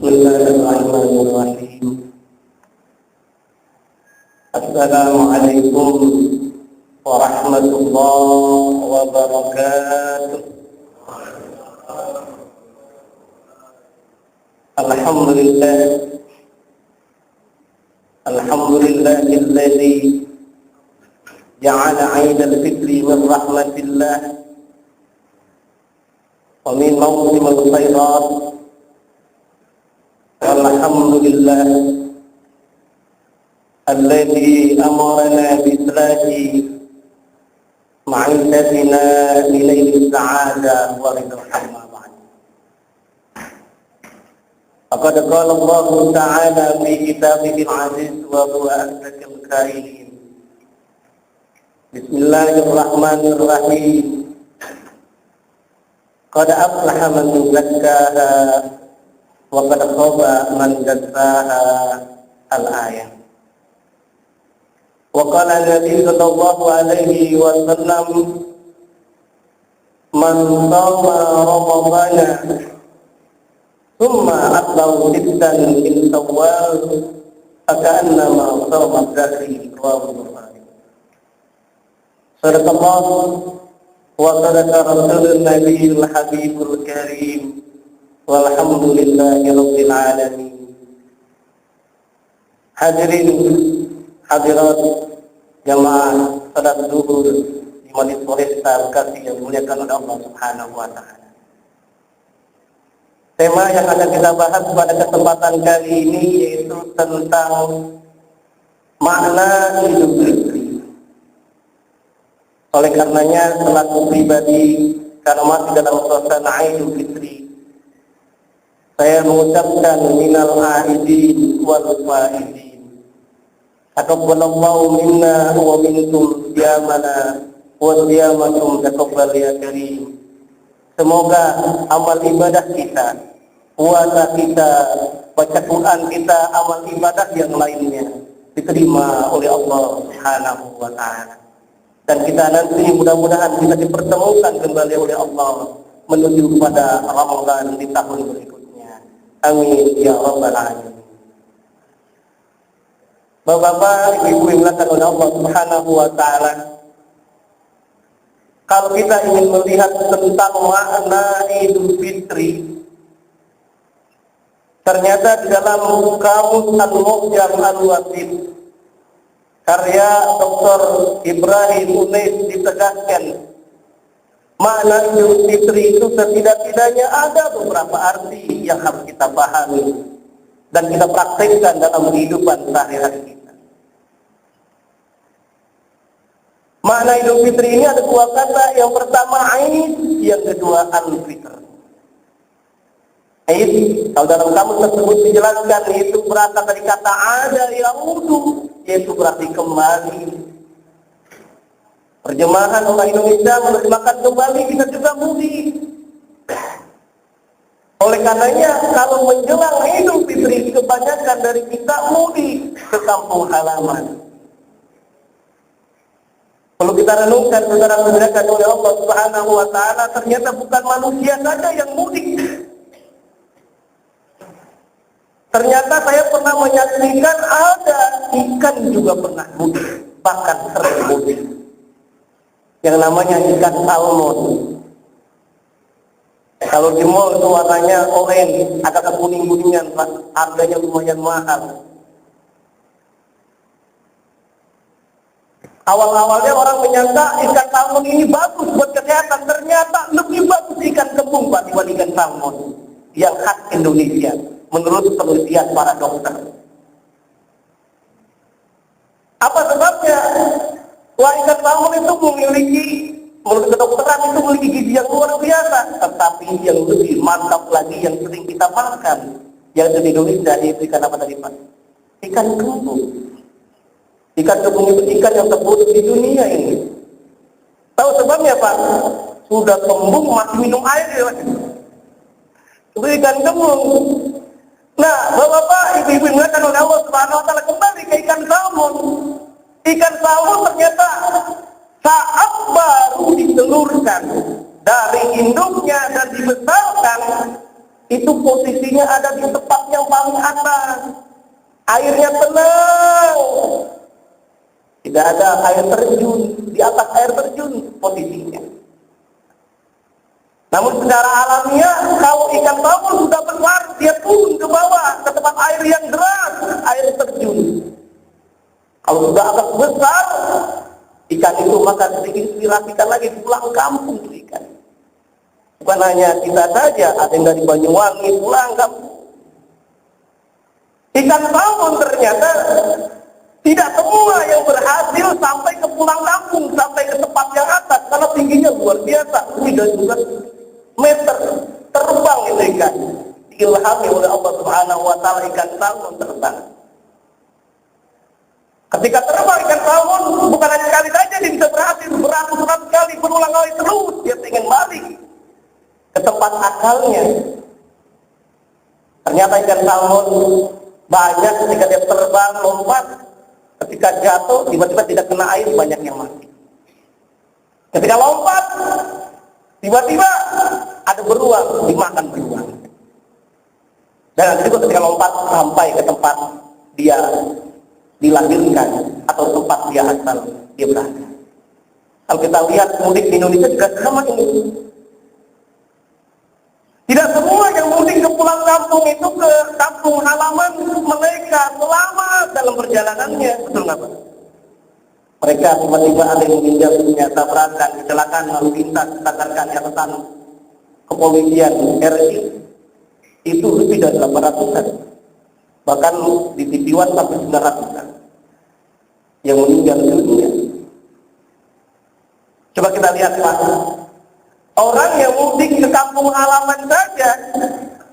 Bismillahirrahmanirrahim. Assalamualaikum warahmatullahi wabarakatuh. Alhamdulillah. Alhamdulillahilladzi ja'ala 'aidal fitri min rahmatillah wa min mawsimil khairat. Alhamdulillah alladzi amarna bi islahi ma'ishatina li lailil sa'ada wa ridha rahmah. Faqad qala Allah ta'ala fi kitabihil 'aziz wa huwa asdaqul qailin. Bismillahirrahmanirrahim. Qad aflaha man zakkaha wa qad khaba man dassaha. Al-ayah. Wa qala Nabi sallallahu alaihi wasallam, man shama ramadhana thumma atba'ahu sittan min Shawwal faka'annama shama dahri. Rawahu Bukhari. Sadaqallah wa sadaqa rasulun nabiyil habibul karim. Walhamdulillahi rabbil alamin. Hadirin hadirat jamaah salat zuhur di Masjid Foresta Bekasi yang dimuliakan oleh Allah Subhanahu wa taala. Tema yang akan kita bahas pada kesempatan kali ini yaitu tentang makna Idul Fitri. Oleh karenanya selaku pribadi karena masih dalam suasana Idul Fitri, saya mengucapkan minal aidin wal faizin. Taqabbalallahu minna wa minkum siyamana wa siyamakum taqabbal ya karim. Semoga amal ibadah kita, puasa kita, baca Quran kita, amal ibadah yang lainnya diterima oleh Allah Subhanahu wa taala. Dan kita nanti mudah-mudahan bisa dipertemukan kembali oleh Allah menuju kepada Ramadan di tahun berikutnya. Amin ya rabbal alamin. Bapak-bapak, ibu-ibu yang dimuliakan oleh Allah Subhanahu wa taala, kalau kita ingin melihat tentang makna Idul Fitri, ternyata di dalam Kamus Al-Mu'jam Al-Wasit karya Dr. Ibrahim Unais ditegaskan makna Idul Fitri itu setidak-tidaknya ada beberapa arti yang harus kita pahami dan kita praktekkan dalam kehidupan sehari-hari kita. Makna Idul Fitri ini ada dua kata. Yang pertama Aid, yang kedua Al-Fitr. Aid, kalau dalam kamus tersebut dijelaskan, itu berasal dari kata ada yaudu, yaitu berarti kembali. Terjemahan orang Indonesia menerjemahkan kembali bisa juga mudik. Oleh karenanya kalau menjelang Idul Fitri kebanyakan dari kita mudik ke kampung halaman. Kalau kita renungkan saudara-saudara oleh Allah Subhanahu wa taala, ternyata bukan manusia saja yang mudik. Ternyata saya pernah menyaksikan ada ikan juga pernah mudik, bahkan sering mudik. Yang namanya ikan salmon. Kalau di mall itu warnanya oranye, agak kuning-kuningan, harganya lumayan mahal. Awal-awalnya orang menyangka ikan salmon ini bagus buat kesehatan, ternyata lebih bagus ikan kembung Pak dibandingkan salmon yang khas Indonesia menurut penelitian para dokter. Apa sebabnya? Wah, ikan salmon itu memiliki, menurut kedokteran itu memiliki gizi yang luar biasa, tetapi yang lebih mantap lagi yang sering kita makan yang di Indonesia itu ikan apa tadi Pak? Ikan kembung. Ikan kembung itu ikan yang terburuk di dunia ini. Tahu sebabnya Pak? Sudah kembung masih minum air ya Pak. Itu ikan kembung. Nah, Bapak, Ibu-ibu yang dimuliakan oleh Allah Subhanahu wa taala, kembali ke ikan salmon. Ikan salmon ternyata saat baru ditelurkan dari induknya dan dibesarkan, itu posisinya ada di tempat yang paling atas. Airnya tenang. Tidak ada air terjun, di atas air terjun posisinya. Namun secara alamiah, kalau ikan salmon sudah besar, dia turun ke bawah, ke tempat air yang deras, air terjun. Kalau sudah agak besar, ikan itu maka diinspirasikan lagi pulang kampung tuh ikan. Bukan hanya kita saja, ada yang dari Banyuwangi pulang kampung. Ikan salmon ternyata tidak semua yang berhasil sampai ke pulang kampung, sampai ke tempat yang atas, karena tingginya luar biasa, 3 meter, terbang itu ikan. Diilhami oleh Allah Subhanahu wa Ta'ala, ikan salmon terbang. Ketika terbang ikan salmon, bukan hanya sekali saja dia bisa berhasil, beratus-ratus kali, berulang kali terus, dia ingin balik ke tempat asalnya. Ternyata ikan salmon banyak ketika dia terbang, lompat, ketika jatuh, tiba-tiba tidak kena air, banyak yang mati. Ketika lompat, tiba-tiba ada beruang, dimakan beruang. Dan juga ketika lompat sampai ke tempat dia dilahirkan atau tempat dia asal dia berada. Kalau kita lihat mudik di Indonesia juga sama ini. Tidak semua yang mudik ke pulang kampung itu ke kampung halaman mereka selamat dalam perjalanannya, betul nggak Pak? Mereka tiba-tiba ada yang meninggal dunia, tabrakan, kecelakaan lalu lintas, berdasarkan catatan kepolisian RI itu lebih dari 800-an, bahkan di TV1 sampai 900-an yang meninggal dunia. Coba kita lihat Pak, orang yang mudik ke kampung halaman saja,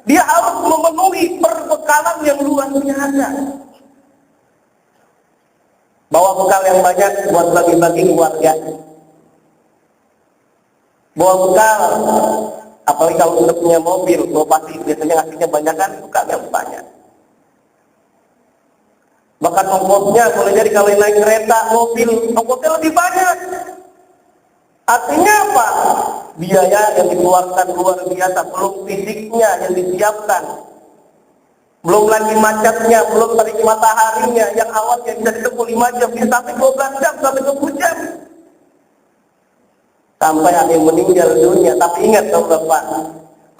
dia harus memenuhi perbekalan yang luar biasa. Bawa bekal yang banyak buat bagi-bagi keluarga. Bawa bekal, apalagi kalau sudah punya mobil, pasti biasanya ngasihnya banyak kan, bekalnya banyak. Bahkan ongkosnya, boleh jadi kalau naik kereta, mobil, ongkosnya lebih banyak. Artinya apa? Biaya yang dikeluarkan luar biasa, belum fisiknya yang disiapkan. Belum lagi macetnya, belum terik mataharinya, yang awalnya bisa ditempuh 5 jam, bisa sampai 12 jam, sampai 20 jam. Sampai ada yang meninggal dunia. Tapi ingat Bapak,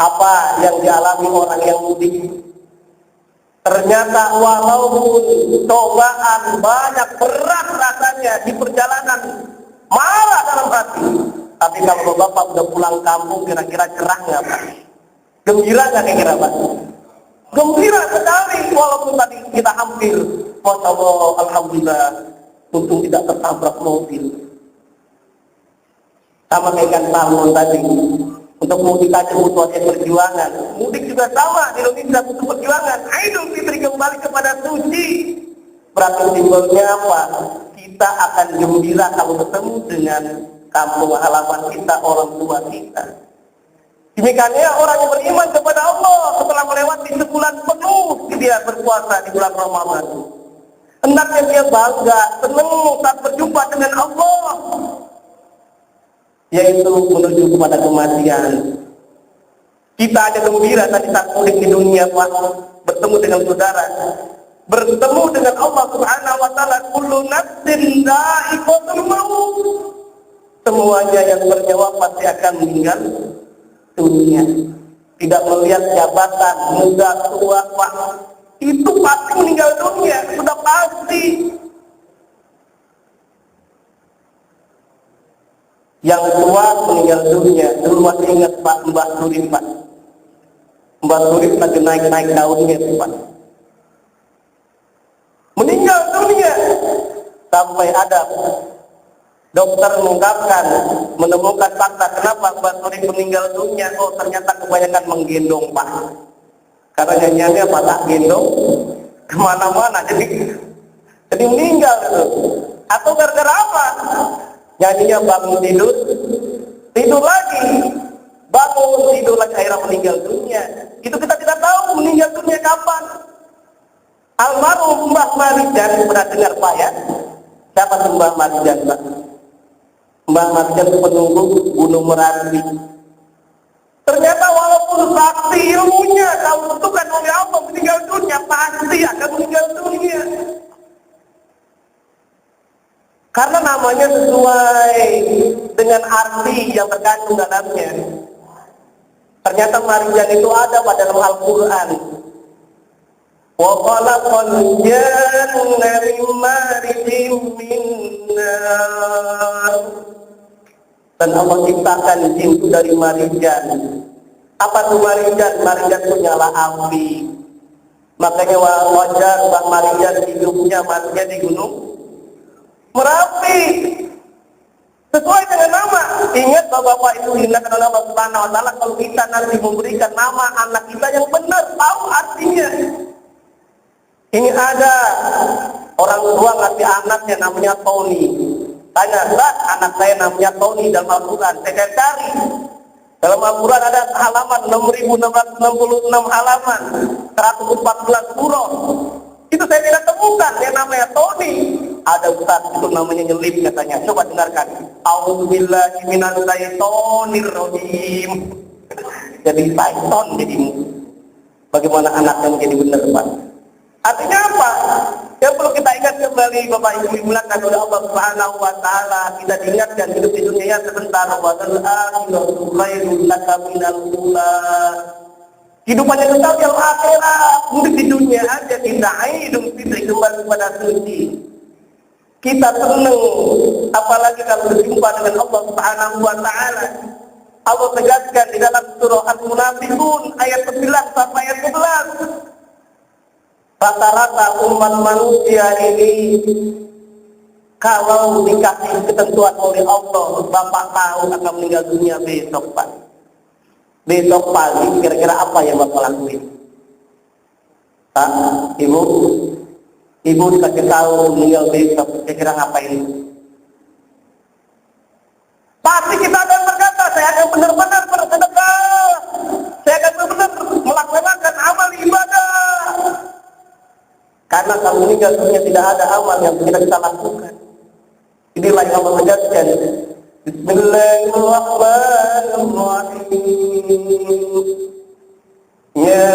apa yang dialami orang yang mudik? Ternyata walaupun cobaan banyak, berat rasanya di perjalanan, marah dalam hati. Tapi kalau Bapak udah pulang kampung, kira-kira cerah nggak Pak? Gembira nggak kira-kira Pak? Gembira sekali, walaupun tadi kita hampir, Masya Allah, Alhamdulillah, untung tidak tertabrak mobil. Sama kayak ikan salmon tadi, untuk mudik aja butuh perjuangan. Mudik juga sama, di Indonesia butuh perjuangan. Idul Fitri kembali kepada suci. Berarti simbolnya apa? Kita akan gembira kalau ketemu dengan kampung halaman kita, orang tua kita. Demikiannya orang yang beriman kepada Allah setelah melewati sebulan penuh dia berpuasa di bulan Ramadan. Hendaknya dia bangga, senang saat berjumpa dengan Allah, yaitu menuju kepada kematian. Kita aja gembira tadi saat mudik di dunia Pak, bertemu dengan saudara, bertemu dengan Allah Subhanahu wa Ta'ala. Kullu nafsin dha'iqatul maut. Semuanya yang bernyawa pasti akan meninggal dunia. Tidak melihat jabatan, muda, tua, Pak, itu pasti meninggal dunia, sudah pasti. Yang tua meninggal dunia. Dulu masih ingat Pak, Mbak Surip Pak. Mbak Surip lagi naik-naik daunnya Pak, meninggal dunia. Sampai ada dokter mengungkapkan, menemukan fakta kenapa Mbak Surip meninggal dunia. Oh, ternyata kebanyakan menggendong Pak. Karena nyanyiannya Pak, tak gendong kemana-mana, jadi meninggal itu. Atau gara-gara apa? Nyanyinya bangun tidur, tidur lagi, bangun tidur lagi, akhirnya meninggal dunia. Itu kita tidak tahu meninggal dunia kapan. Almarhum Mbah Marijan, pernah dengar Pak ya? Siapa tuh Mbah Marijan Pak? Mbah Marijan penunggu Gunung Merapi. Ternyata walaupun sakti ilmunya, tahu tentukan oleh Allah meninggal dunia, pasti akan meninggal dunia. Karena namanya sesuai dengan arti yang terkandung dalamnya. Ternyata marijal itu ada pada dalam Al-Quran. Wa khalaqal janna min marijin min nar. Dan Allah ciptakan jin itu dari marijal. Apa itu marijal? Marijal itu nyala api. Makanya wajar Bang Marijal hidupnya matinya di gunung Merapi. Sesuai dengan nama. Ingat Bapak itu hindakan oleh Allah Subhanahu wa taala, kalau kita nanti memberikan nama anak kita yang benar, tahu artinya. Ini ada orang tua ngasih anaknya namanya Tony. Tanya, "Mbak, anak saya namanya Tony dalam Al-Quran." Saya cari. Dalam Al-Quran ada halaman 6.666 halaman, 114 surah. Itu saya tidak temukan yang namanya Tony. Ada ustaz itu namanya nyelip katanya. Coba dengarkan. A'udzubillahi minasyaitonir rajim. Jadi syaiton jadimu. Bagaimana anaknya menjadi benar, Pak? Artinya apa? Yang perlu kita ingat kembali Bapak Ibu dimulakan oleh Allah Subhanahu wa taala, kita diingatkan hidup di dunia sebentar, wa al-akhiratu khairul laka minal ula. Kehidupan yang kekal yang akhirat, hidup di dunia aja kita hidup fitri kembali kepada suci. Kita senang, apalagi kalau berjumpa dengan Allah Subhanahu wa taala. Allah tegaskan di dalam surah Al-Munafiqun ayat 11 sampai ayat 11. Rata-rata umat manusia ini kalau dikasih ketentuan oleh Allah, Bapak tahu akan meninggal dunia besok, Pak. Besok pagi kira-kira apa yang Bapak lakuin? Pak, Ibu dikasih tahu meninggal besok, kira-kira ngapain? Pasti kita akan berkata, saya akan benar-benar bersedekah. Saya akan benar-benar melaksanakan amal ibadah. Karena kalau meninggal dunia tidak ada amal yang kita lakukan. Inilah yang Allah tegaskan. Bismillahirrahmanirrahim. Ya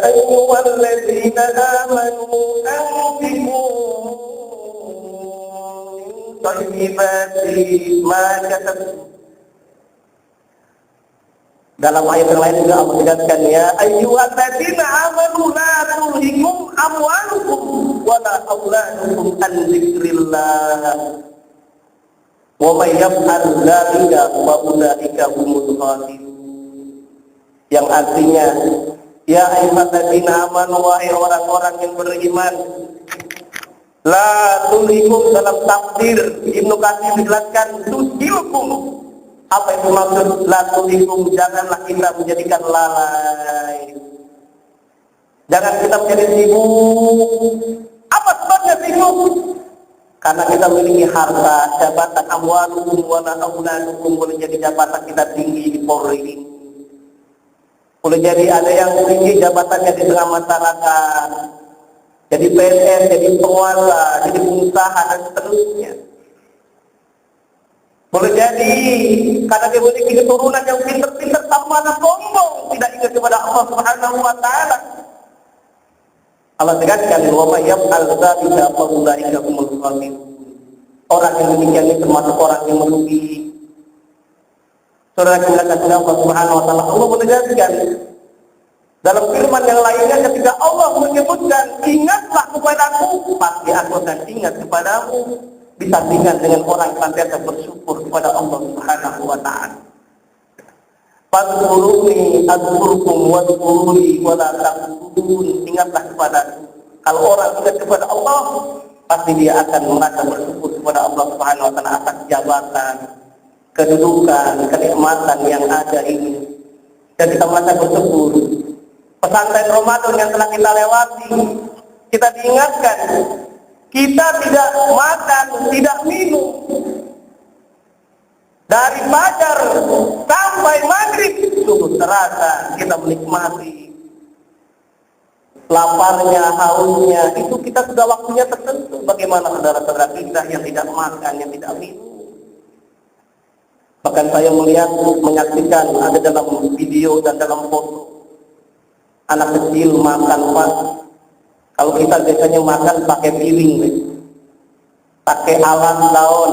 ayyuhalladzina amanu anfiqu min thayyibati ma kasabtum. Dalam ayat yang lain juga Allah tegaskan, ya ayyuhalladzina amanu la tulhikum amwalukum wa la auladukum an dzikrillah. Wa may yaf'al dzalika fa ulaika humul khasirun. Yang artinya, ya ayyuhalladzina amanu, wahai orang-orang yang beriman, la tulhikum dalam tafsir Ibnu Katsir menjelaskan tusilkum. Apa itu maksud la tulhikum? Janganlah kita menjadikan lalai. Jangan kita menjadi sibuk. Apa sebabnya sibuk? Karena kita memiliki harta, jabatan, amwalukum wa auladukum, boleh jadi jabatan kita tinggi di Polri. Boleh jadi ada yang tinggi jabatannya di tengah masyarakat. Jadi PNS, jadi penguasa, jadi pengusaha dan seterusnya. Boleh jadi karena dia memiliki keturunan yang pintar-pintar, tamana sombong, tidak ingat kepada Allah Subhanahu wa taala. Allah tegaskan, wa may yaf'al dzalika fa ulaika humul khasirun. Orang yang demikian ini termasuk orang yang merugi. Saudara dimuliakan oleh Allah Subhanahu wa taala, Allah menegaskan dalam firman yang lainnya ketika Allah menyebutkan, ingatlah kepadaku, pasti aku akan ingat kepadamu. Disandingkan dengan orang yang senantiasa bersyukur kepada Allah Subhanahu wa taala. Fadhkuruni adzkurkum wadhkuruni wa la takfurun. Ingatlah kepadaku. Kalau orang ingat kepada Allah, pasti dia akan merasa bersyukur kepada Allah Subhanahu wa taala atas jabatan, kedudukan, kenikmatan yang ada ini. Dan kita merasa bersyukur. Pesantren Ramadan yang telah kita lewati, kita diingatkan, kita tidak makan, tidak minum dari fajar sampai maghrib, sungguh terasa kita menikmati laparnya, hausnya. Itu kita sudah waktunya tertentu. Bagaimana saudara-saudara kita yang tidak makan, yang tidak minum? Bahkan saya melihat, menyaksikan ada dalam video dan dalam foto anak kecil makan, Pak. Kalau kita biasanya makan pakai piring, pakai alat daun,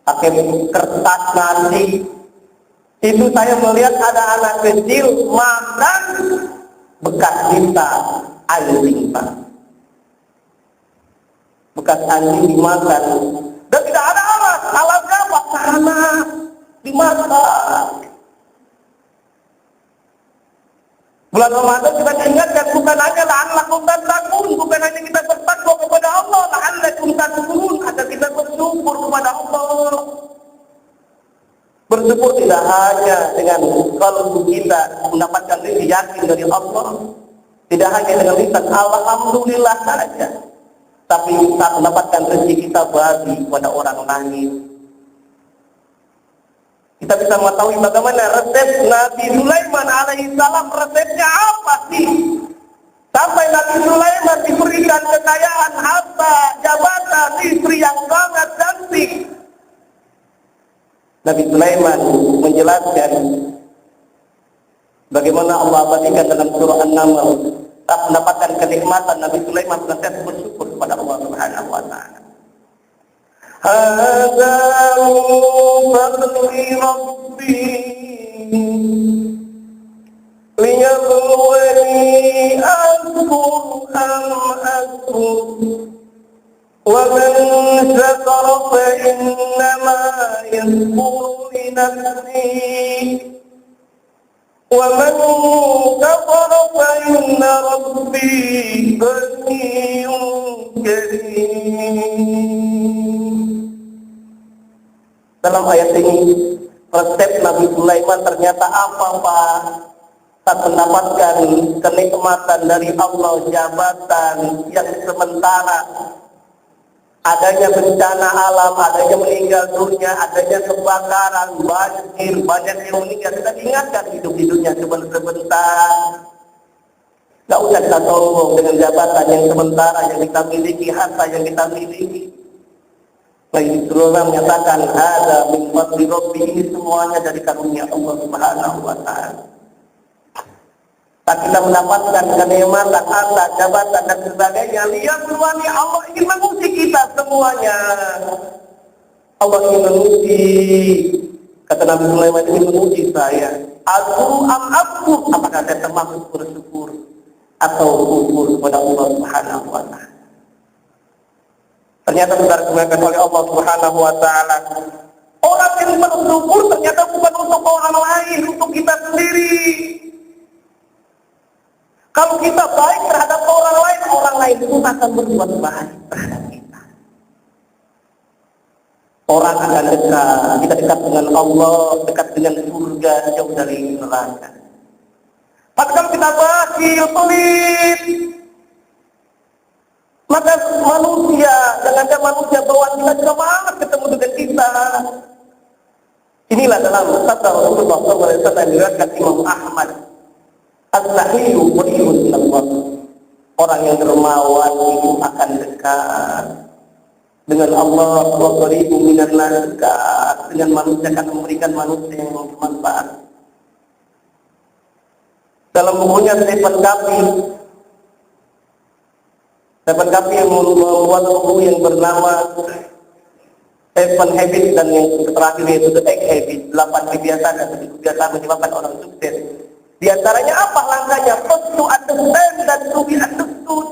pakai kertas nasi. Itu saya melihat ada anak kecil makan bekas tinta anjing, Pak. Bekas anjing dimakan. Dan tidak ada alat. Alatnya apa? Karena dimakan. Bulan Ramadan kita diingatkan bukan hanya la'allakum tattaqun, bukan hanya kita bertakwa kepada Allah, la'allakum tattaqun, agar kita bersyukur kepada Allah. Bersyukur tidak hanya dengan kalbu kita mendapatkan rezeki yakin dari Allah, tidak hanya dengan lisan alhamdulillah saja, tapi saat mendapatkan rezeki kita bagi kepada orang lain. Kita bisa mengetahui bagaimana resep Nabi Sulaiman alaihissalam, resepnya apa sih? Sampai Nabi Sulaiman diberikan kekayaan, harta, jabatan, istri yang sangat cantik. Nabi Sulaiman menjelaskan bagaimana Allah abadikan dalam surah An-Naml. Tak mendapatkan kenikmatan, Nabi Sulaiman senantiasa bersyukur kepada Allah Subhanahu wa taala. Hadza fadli rabbi liyabluwani ashkur am akfur wa man syakara fa innama yashkuru li nafsihi wa man kafara fa inna rabbi ghaniyyun karim. Dalam ayat ini, resep Nabi Sulaiman ternyata apa, Pak? Tak mendapatkan kenikmatan dari Allah, jabatan yang sementara, adanya bencana alam, adanya meninggal dunia, adanya kebakaran, banjir, banyak yang meninggal. Kita ingatkan hidup-hidupnya sebentar. Gak usah kita sombong dengan jabatan yang sementara yang kita miliki, harta yang kita miliki. Baik Rasulullah menyatakan ada min fadli rabbi, ini semuanya dari karunia Allah Subhanahu wa taala. Tak kita mendapatkan kenikmatan, harta, jabatan dan sebagainya, lihat semuanya Allah ingin menguji kita semuanya. Allah ingin menguji. Kata Nabi Sulaiman, ingin menguji saya. Aku akfur, apakah saya termasuk bersyukur atau kufur kepada Allah Subhanahu wa taala. Ternyata sudah digunakan oleh Allah Subhanahu wa taala. Orang yang bersyukur ternyata bukan untuk orang lain, untuk kita sendiri. Kalau kita baik terhadap orang lain pun akan berbuat baik terhadap kita. Orang akan dekat, kita dekat dengan Allah, dekat dengan surga, jauh dari neraka. Tapi kalau kita bakhil, pelit, maka manusia, jangankan manusia, bahwa kita juga malas ketemu dengan kita. Inilah dalam sabda Rasulullah SAW yang diriwayatkan Imam Ahmad. As-sahihu qaribun minallah. Orang yang dermawan itu akan dekat dengan Allah. Wa qaribun minannas, dekat dengan manusia, akan memberikan manusia yang bermanfaat. Dalam bukunya Stephen Covey yang membuat buku yang bernama Seven Habits, dan yang terakhir yaitu The 8 Habits, 8 kebiasaan dan kebiasaan menyebabkan orang sukses. Di antaranya apa langkahnya? First to understand dan to be understood.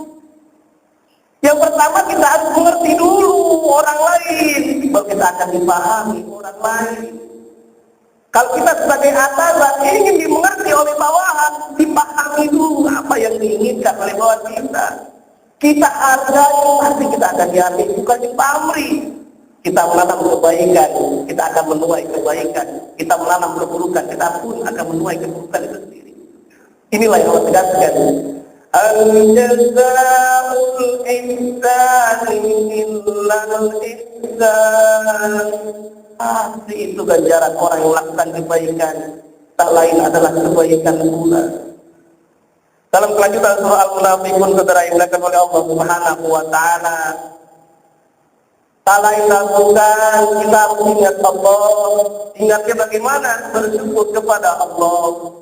Yang pertama kita harus mengerti dulu orang lain, baru kita akan dipahami orang lain. Kalau kita sebagai atasan ingin dimengerti oleh bawahan, dipahami dulu apa yang diinginkan oleh bawahan kita. Kita hargai, pasti kita akan dihargai, bukan dipamri. Kita menanam kebaikan, kita akan menuai kebaikan. Kita menanam keburukan, kita pun akan menuai keburukan itu sendiri. Inilah yang Allah tegaskan. Al-jazaa'ul ihsani illal ihsan. Pasti itu ganjaran orang yang melakukan kebaikan, tak lain adalah kebaikan pula. Dalam kelanjutan surah Al-Munafiqun, saudara yang dimuliakan oleh Allah Subhanahu wa taala, Tak lain tak bukan kita harus ingat Allah. Ingatnya bagaimana bersyukur kepada Allah.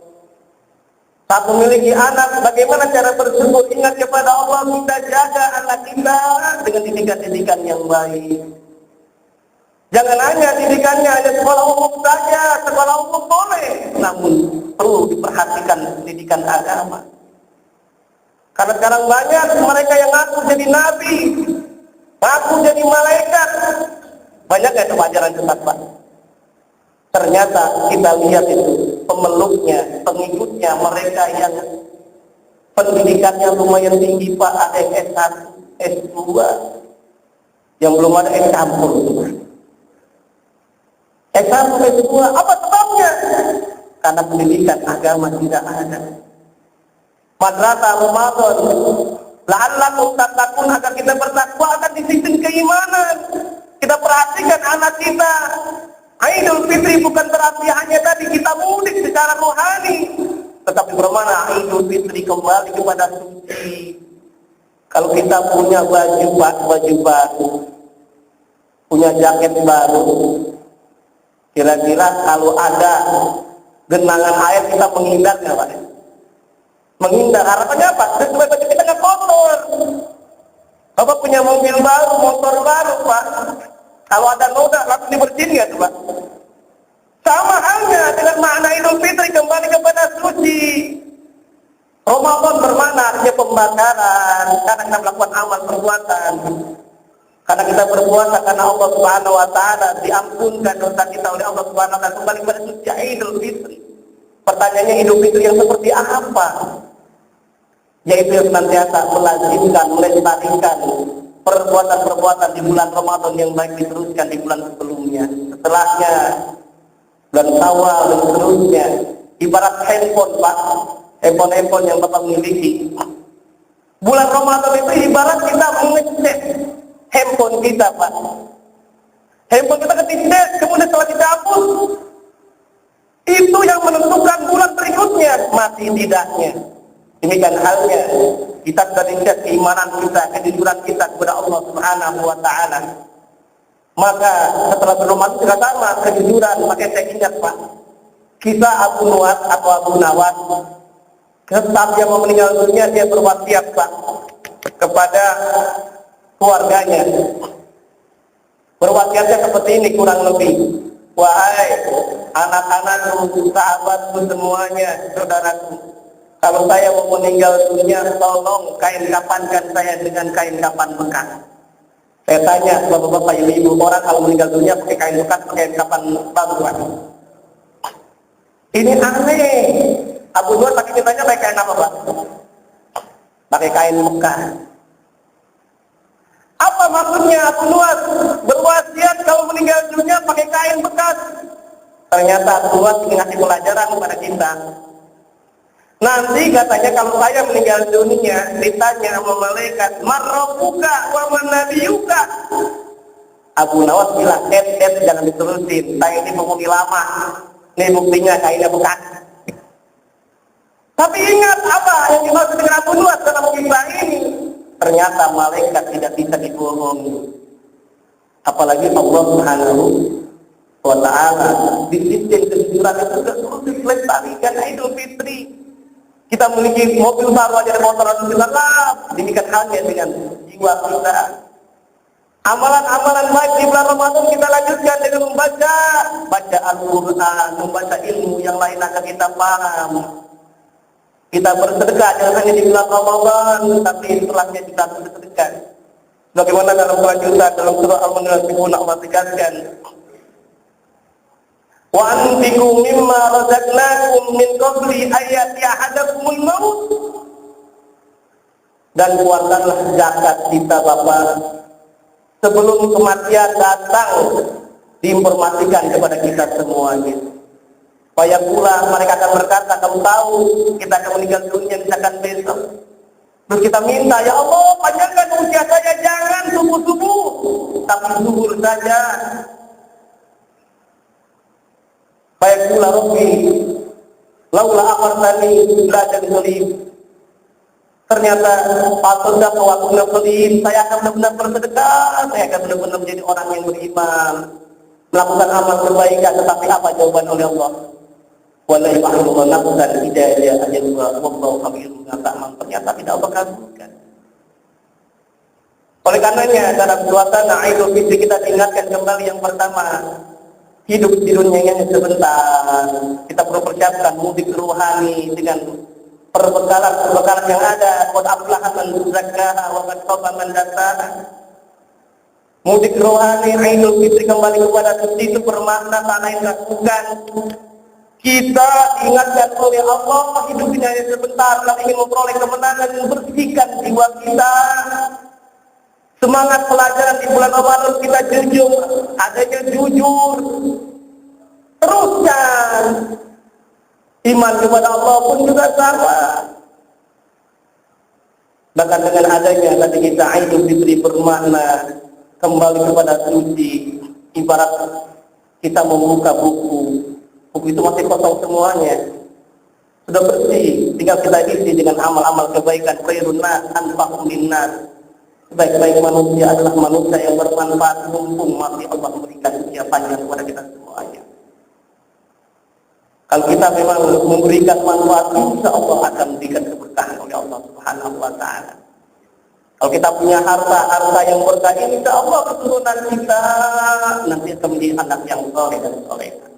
Saat memiliki anak, bagaimana cara bersyukur? Ingat kepada Allah, kita jaga anak kita dengan didikan-didikan yang baik. Jangan hanya didikannya hanya sekolah umum saja, sekolah umum boleh, namun perlu diperhatikan didikan agama. Karena sekarang banyak mereka yang ngaku jadi nabi, ngaku jadi malaikat. Banyak itu ajaran sesat, Pak. Ternyata kita lihat itu pemeluknya, pengikutnya, mereka yang pendidikannya lumayan tinggi, Pak. Ada yang S1, S2, yang belum ada yang campur. S1, S2, apa sebabnya? Karena pendidikan agama tidak ada. Madrasah Ramadan, la'allakum tattaqun, agar kita bertakwa akan di sisi keimanan. Kita perhatikan anak kita. Idul Fitri bukan berarti hanya tadi kita mudik secara rohani, tetapi bermana Idul Fitri kembali kepada suci. Kalau kita punya baju baru, punya jaket baru, kira-kira kalau ada genangan air kita menghindar nggak, Pak? Menghindar, harapannya apa? Supaya baju kita nggak kotor. Bapak punya mobil baru, motor baru, Pak. Kalau ada noda, langsung dibersihin nggak tuh, Pak? Sama halnya dengan makna Idul Fitri, kembali kepada suci. Ramadan bermakna artinya pembakaran, karena kita melakukan amal perbuatan. Karena kita berpuasa karena Allah Subhanahu wa taala, diampunkan dosa kita oleh Allah Subhanahu wa taala, kembali kepada suci Idul Fitri. Pertanyaannya, Idul Fitri yang seperti apa? Yaitu yang senantiasa melazimkan, melestarikan perbuatan-perbuatan di bulan Ramadan yang baik diteruskan di bulan sebelumnya, setelahnya, bulan Syawal dan seterusnya. Ibarat handphone, Pak, handphone yang Bapak miliki. Bulan Ramadan itu ibarat kita mengecek handphone kita, Pak. Handphone kita ketika kemudian setelah kita hapus, itu yang menentukan bulan berikutnya mati tidaknya. Demikian halnya kita sudah dicek keimanan kita, kejujuran kita kepada Allah Subhanahu wa taala. Maka setelah berumah juga sama kejujuran, maka saya ingat, Pak, kita Abu Nuwas atau Abu Nawas, saat dia mau meninggal dunia, dia berwasiat, Pak, kepada keluarganya. Berwasiatnya seperti ini kurang lebih. Wahai anak-anakku, sahabatku semuanya, saudaraku, kalau saya mau meninggal dunia, tolong kain kapankan saya dengan kain kapan bekas. Saya tanya bapak-bapak, ibu-ibu, orang kalau meninggal dunia pakai kain bekas, pakai kain kapan baruan? Ini aneh. Abu Nuwas pakai kitanya pakai kain apa, Pak? Pakai kain bekas. Apa maksudnya Abu Nuwas berwasiat kalau meninggal dunia pakai kain bekas? Ternyata Abu Nuwas ngasih pelajaran kepada kita. Nanti katanya kalau saya meninggal dunia, ditanya sama malaikat, "Marrobuka wa manabiyuka?" Abu Nawas bilang, jangan diterusin. Saya ini penghuni lama. Ini buktinya kainnya bekas. Tapi ingat apa yang dimaksud dengan Abu Nawas dalam kisah ini? Ternyata malaikat tidak bisa dibohongi. Apalagi Allah Subhanahu wa taala di sisi kejujuran itu terus dilestarikan Idul Fitri. Kita memiliki mobil baru aja, ada motor aja, demikian halnya dengan jiwa kita. Amalan-amalan baik di bulan Ramadan kita lanjutkan dengan membaca Al-Quran, membaca ilmu yang lain agar kita paham. Kita bersedekah jangan hanya di bulan Ramadan, tapi setelahnya kita bersedekah. Bagaimana dalam kelanjutan dalam surah Al-Munafiqun Allah tegaskan, wa anfiqu mimma razaqnakum min qabli ayati ahadakumul maut, dan keluarkanlah zakat kita, Bapak, sebelum kematian datang, diinformasikan kepada kita semuanya. Supaya pula mereka akan berkata, kamu tahu kita akan meninggal dunia misalkan besok. Terus kita minta, ya Allah panjangkan usia saya, jangan subuh-subuh, tapi zuhur saja. Baik pula Rabbi, laula amartani la tadkhuli Ternyata patutlah waktu ngebelit, saya akan benar-benar bersedekah, saya akan benar-benar menjadi orang yang beriman, melakukan amal kebaikan. Tetapi apa jawaban oleh Allah? Wala yu'akhiru nafsan idza jaa ajaluha wallahu khabirun bima ta'malun. Ternyata tidak Allah kabulkan. Oleh karenanya dalam suasana Idul Fitri kita diingatkan kembali yang pertama, hidup di dunia ini sebentar. Kita perlu persiapkan mudik rohani dengan perbekalan yang ada. Qad aflaha man zakkaha wa qad khaba man dassaha. Mudik rohani Idul Fitri kembali kepada suci itu bermakna tanah yang dilakukan. Kita diingatkan oleh Allah, hidup ini hanya sebentar. Kalau ingin memperoleh kemenangan, bersihkan jiwa kita. Semangat pelajaran di bulan Ramadan kita jujur, adanya jujur. Teruskan. Iman kepada Allah pun juga sama. Bahkan dengan adanya tadi kita Idul Fitri bermakna kembali kepada suci. Ibarat kita membuka buku. Buku itu masih kosong semuanya. Sudah bersih, tinggal kita isi dengan amal-amal kebaikan. Khairun nas anfa'uhum linnas. Sebaik-baik manusia adalah manusia yang bermanfaat, mumpung masih Allah memberikan usia panjang kepada kita semuanya. Kalau kita memang memberikan manfaat, insya Allah akan memberikan keberkahan oleh Allah Subhanahu wa Ta'ala. Kalau kita punya harta yang berkah, insya Allah keturunan kita nanti akan menjadi anak yang soleh dan solehah.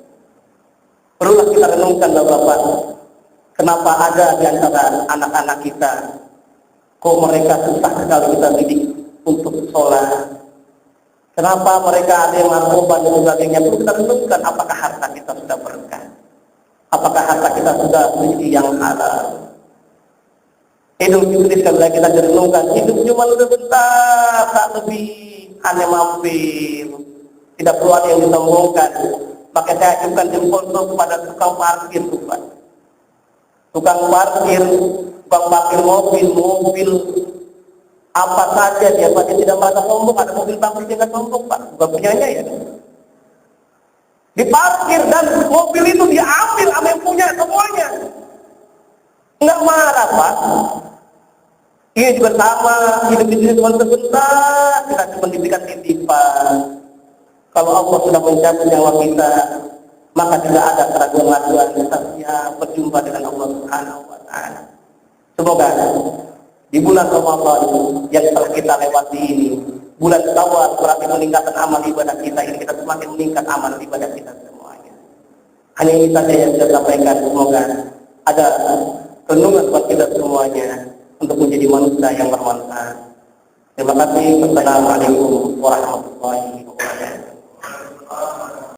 Perlulah kita renungkan Bapak, kenapa ada di antara anak-anak kita, kok mereka susah sekali kita didik untuk sholat. Kenapa mereka ada yang narkoba dan sebagainya. Perlu kita renungkan, apakah harta kita sudah berkah, apakah harta kita sudah menjadi yang halal. Hidup Fitri sekali lagi kita renungkan, hidup cuma sebentar, tak lebih, hanya mampir, tidak perlu ada yang disombongkan. Maka saya ajukan jempol kepada tukang parkir, tukang parkir mobil apa saja dia pasti tidak merasa sombong. Ada mobil parkir tidak sombong, Pak, bukan punyanya ya. Diparkir dan mobil itu diambil sama yang punya semuanya. Enggak marah, Pak. Ini juga sama, hidup di sini cuma sebentar, kita cuma diberikan titipan. Kalau Allah sudah mencabut nyawa kita, maka tidak ada keraguan-keraguan kita siap berjumpa dengan Allah Subhanahu wa Ta'ala. Semoga di bulan Ramadan yang telah kita lewati ini, bulan Syawal, berarti meningkatkan amal ibadah kita ini, kita semakin meningkat amal ibadah kita semuanya. Hanya ini saja yang saya sampaikan. Semoga ada renungan buat kita semuanya untuk menjadi manusia yang bermanfaat. Terima kasih. Wassalamualaikum warahmatullahi wabarakatuh.